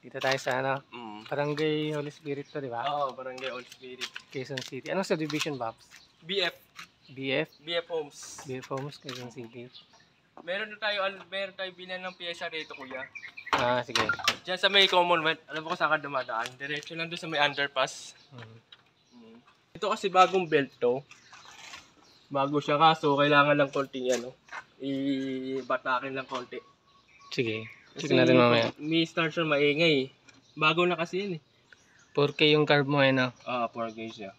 Dito tayo sa ano, Barangay Holy Spirit to, di ba? Oo, Barangay Holy Spirit. Quezon City. Anong subdivision, Pops? BF. BF? BF Homes. BF Homes, Quezon City. Meron tayo bilan ng pyesa rito, kuya. Ah, sige. Diyan sa may Commonwealth, alam mo kung saan ka dumadaan. Diretso lang doon sa may underpass. Ito kasi bagong belt to. Bago siya, kaso kailangan lang konting ano, i-batakin lang konti. Sige. Kasi Sige natin mamaya. may start siya maingay. Bago na kasi yun eh. 4K yung carb mo eh, no? 4 gauge siya.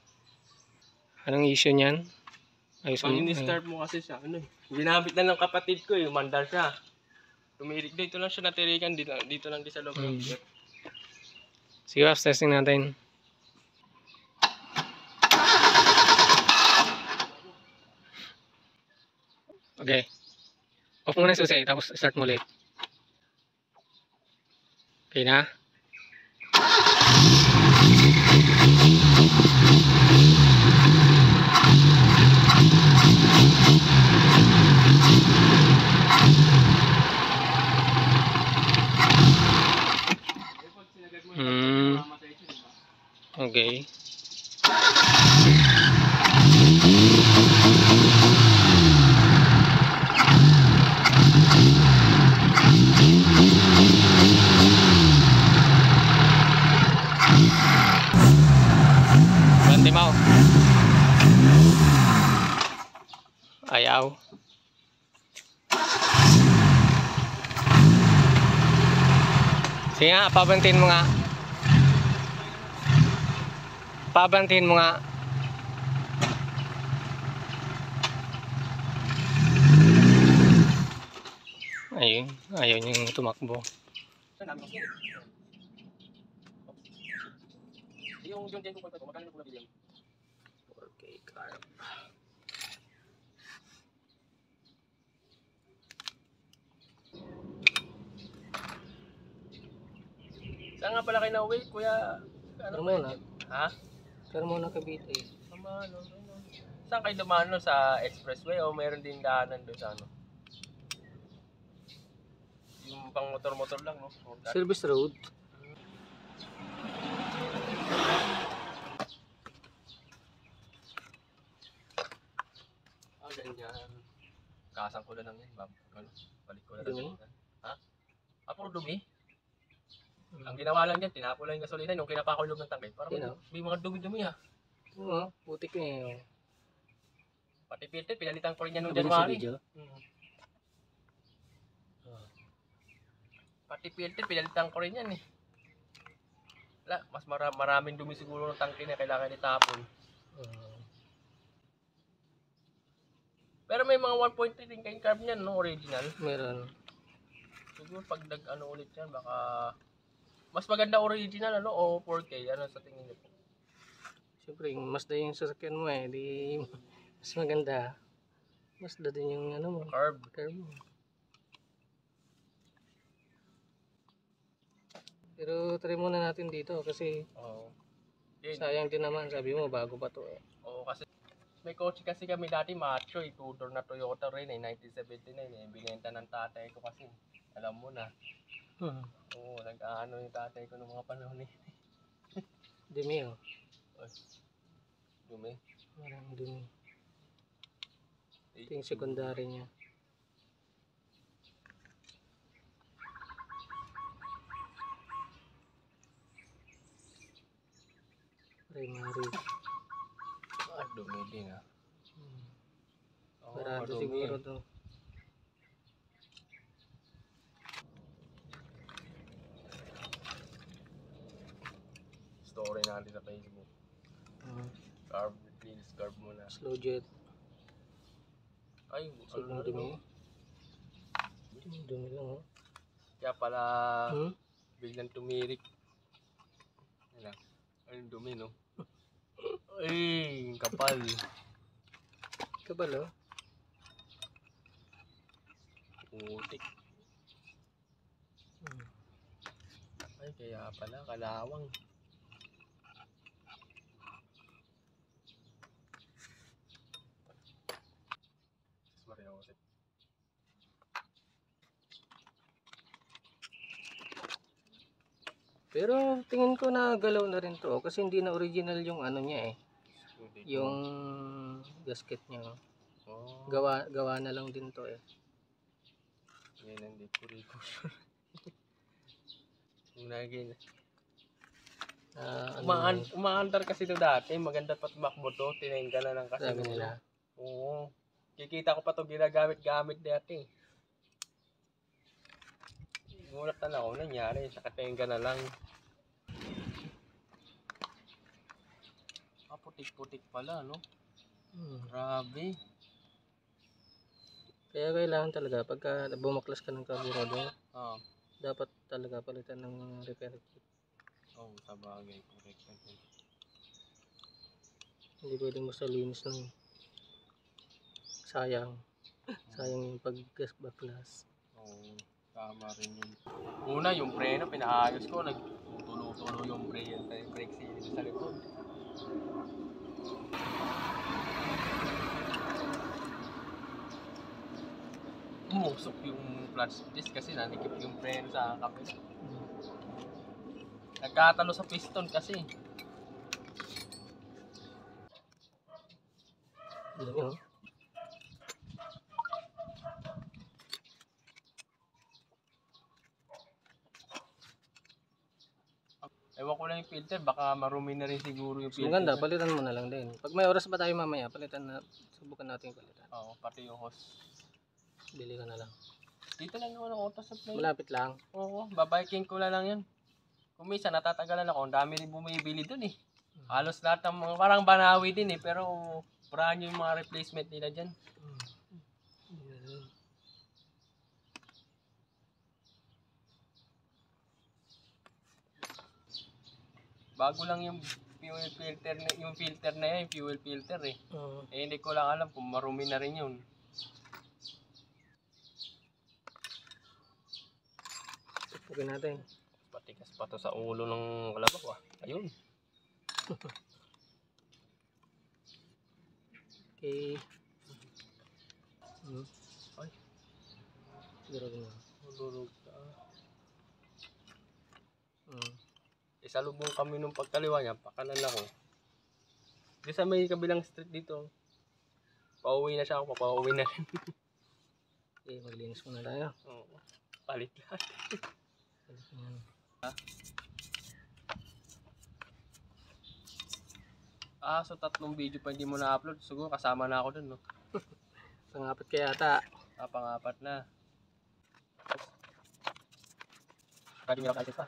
Anong issue niyan? Ayos Pag mo. ini-start mo kasi siya, ano eh. Ginamit na ng kapatid ko eh, mandar siya. Tumirik dito lang siya natirikan, dito lang di sa loob ng BF. Sige, Pops, testing natin. Okay. Off muna yung susi, tapos start mo ulit. Okay na? Okay. Ganti mo. Ayaw. Sige nga, pabantin mo nga. Pabantin mo nga. Ayun, ayaw niyang tumakbo. Yung John Jane 2.5 ko, magkano po nabili yan? 4K carb. Saan nga pala kayo na-uwi, kuya? Pero muna. Ha? Pero muna Cavite. Saan kayo dumano? Sa expressway o meron din daanan doon sa ano? Yung pang motor-motor lang, no? Service road. Ganyan. Kasang ko lang yan, Bob. Balik ko na Dumi? lang. Ha? Puro dumi? Ang ginawa lang yan, tinapo lang yung gasolina nung kinapa ko yung loob ng tangke. Parang may mga dumi-dumi ha. Oo, putik na eh. Pati filter, pinalitan ko rin yan nung Nabili sa January. video? Pati filter, pinalitan ko rin yan eh. Wala, mas maraming dumi siguro ng tangke na kailangan itapon. Pero may mga 1.3 din kayong carb niyan, no? Original. Meron. Siguro pag nag-ano ulit yan, baka mas maganda original, ano? O 4K, ano sa tingin niyo po? Siyempre, mas da yung sasakyan mo eh. Di, mas maganda. Mas da din yung ano mo. Carb. Mo. Pero try muna natin dito kasi sayang din naman. Sabi mo, bago pa to eh. Oo, kasi may kotse kasi kami dati macho eh. Two-door na Toyota rin eh. 1979 eh. Binenta ng tatay ko kasi. Alam mo na. Oo, nag-ano yung tatay ko ng mga panahon eh. Dumi oh. Dumi. Maraming dumi. Ito yung secondary niya. Primary. Dumi din ha. Barado siguro to. Story natin sa Facebook. Carb, please, carb muna. Slow jet. Ay, sobrang dumi. Dumi lang oh. Kaya pala biglang tumirik. Ayun dumi no. Ay, kapal. Kapal oh. Putik. Ay, kaya pala kalawang. Pero tingin ko na galaw na rin to kasi hindi na original yung ano niya eh. Yung gasket niya. Oh, Gawa na lang din to eh. yan hindi ko rin ko sure. Yung naging umaandar kasi ito dati, maganda pa tumakbo to, tinengga na lang kasi sabi nila. Oo. Kikita ko pa to ginagamit-gamit dati. Gulat na ako, nangyari, nakatenga na lang. Putik-putik pala, no? Grabe. Kaya kailangan talaga pagka bumaklas ka ng carburetor, Oh. dapat talaga palitan ng repair kit. Oh, sabagay, correct. Hindi pwedeng basta linis ng sayang. Sayang yung pag-baklas. Oo, tama rin yun. Una, yung preno, pinaayos ko. Nagtutulo-tulo yung brake seal sa likod. Umusok yung clutch disc kasi nanikip yung preno sa kapila. Nagkatalo sa piston kasi. Yun. Ewan ko lang yung filter, baka marumi na rin siguro yung Mas filter. maganda, palitan mo na lang din. Pag may oras pa tayo mamaya, subukan natin yung palitan. Oo, pati yung hose. Bili ka na lang. Dito lang yung auto supply. Malapit lang. Oo, babiking ko na lang yan. Kung minsan natatagalan ako, ang dami rin bumibili dun eh. Halos lahat ng mga parang Banawi din eh, pero brand new yung mga replacement nila dyan. Bago lang yung fuel filter na yung fuel filter eh. Eh hindi ko lang alam kung marumi na rin yun. Subukan natin. Patikas pa to sa ulo ng kalabaw ah. Ayun. Okay. Ay, Durog na. durog ka. Isalubong kami nung pagkaliwa niya, pakanan ako. Di sa may kabilang street dito. Pauwi na siya ako, papauwi na rin. Okay, maglinis muna tayo. Oo. Palit lahat. So 3 video pa hindi mo na-upload. Siguro kasama na ako dun, no? Pangapat kaya ata. Pang-4 na. Pwede nyo lang pa.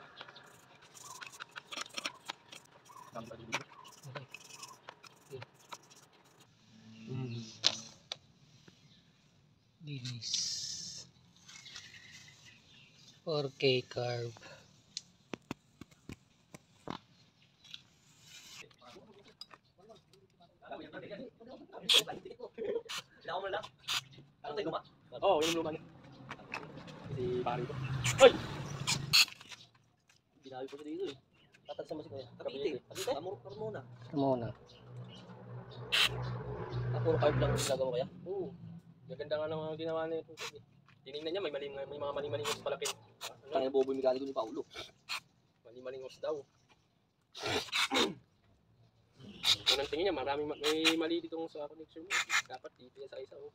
Linis. 4K carb. Oo, yung luma niya. Si pari ko. Hoy! Binawi ko siya dito eh. Tatagsa mo si Kuya. Kapite. Kapite? Amor muna. Muna. Puro carb lang yung ginagawa kaya? Oo. Maganda nga ng mga ginawa niya ito. Tinignan niya, may mga mali-maling hose palapit. Kaya bobo yung mekaniko ni Paulo. Mali-maling hose daw. Unang tingin niya, may mali ditong sa connection mo. Dapat dito yan sa isa. Oh.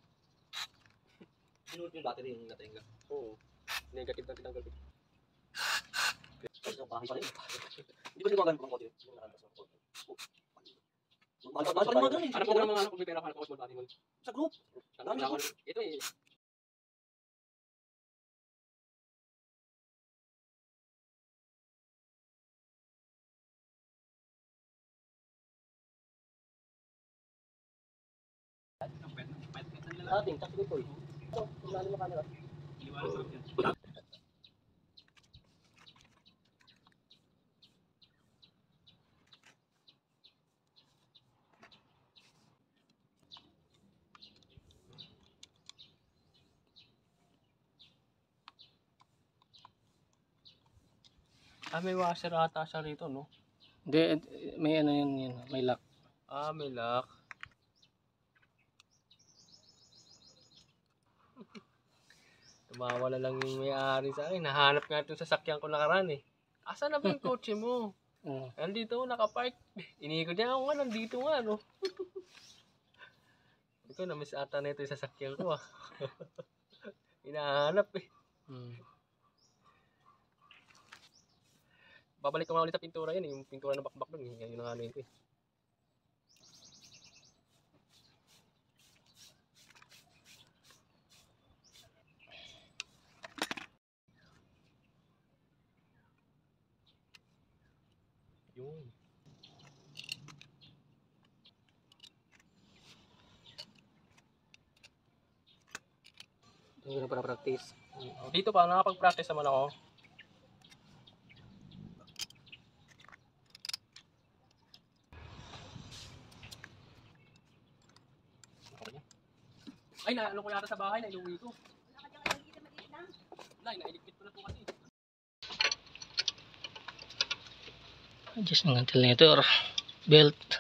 Sinunod yung battery yung natenga. Oo. Negative na tinanggal. Kasi yung pahay pa rin. Hindi ba sinuwagan ko ang kote? Yung nakalas ng kote. Mahal pa rin mga ganun eh. Ano po naman kung may pera ka na small body mo? Sa group. Ito eh. Ating, tapos dito eh. Ito, ilalim mo camera. May washer ata siya rito, no? Hindi, may ano yun, may lock. May lock. Tumawala lang yung may-ari sa akin. Nahanap nga itong sasakyan ko nakaraan eh. Asan na ba yung kotse mo? Oh. Nandito ako nakapark. Iniikot niya ako nga, nandito nga, no? Ito, na-miss ata na ito yung sasakyan ko, ah. Hinahanap, eh. Babalik ko nga ulit sa pintura yan, eh. Yung pintura na bakbak doon, eh. Yun ang ano ito, eh. Yun. Hindi na para practice. Dito pa, nakapag-practice naman ako. Ay, naano ko yata sa bahay, nailuwi ko. Wala, nailigpit ko na po kasi. Adjust ng alternator. Belt.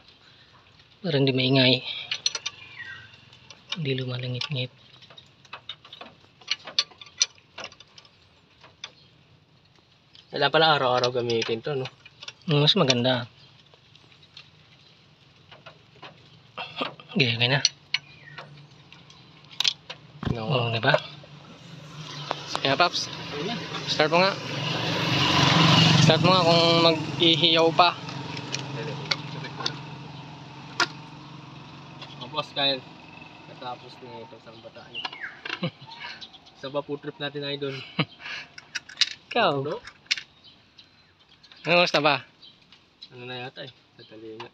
Para hindi maingay. Hindi lumalangit-ngit. Wala pala araw-araw gamitin to, no? Mas maganda. Okay na. No. Oo, diba? Kaya Paps, start mo nga. Start mo nga kung mag-ihiyaw pa. Boss Kyle, katapos na ito sa bataan. Sa ba food trip natin ay doon? Ikaw, No? ano oras na ba? Ano na yata eh, tatali nga.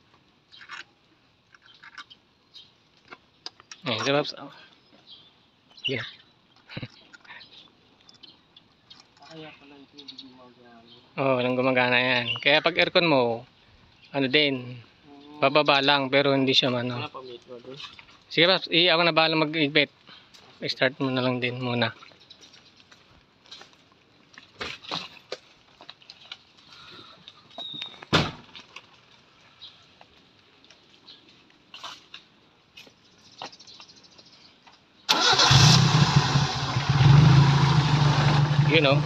Ayan, si Paps. Yeah. Kaya pala ito hindi gumagana. Oo, walang gumagana yan. Kaya pag aircon mo, ano din, bababa lang pero hindi siya Wala ano. pa metro doon. Sige Paps, ako na bahala mag-igpit. I-start mo na lang din muna. You know.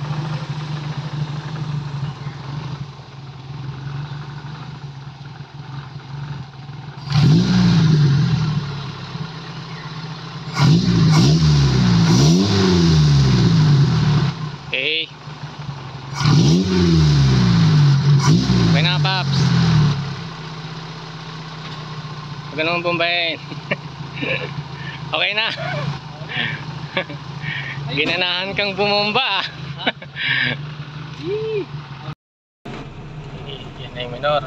Okay. Okay na, Paps. Huwag ka naman bumbayin. Okay na. Ginanahan kang bumomba. Yan na yung minor.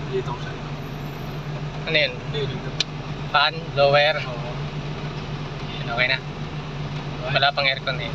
Dito ko siya. Ano yun? Hindi, dito. Fan, lower. Oo. Yan, okay na. Wala pang aircon eh.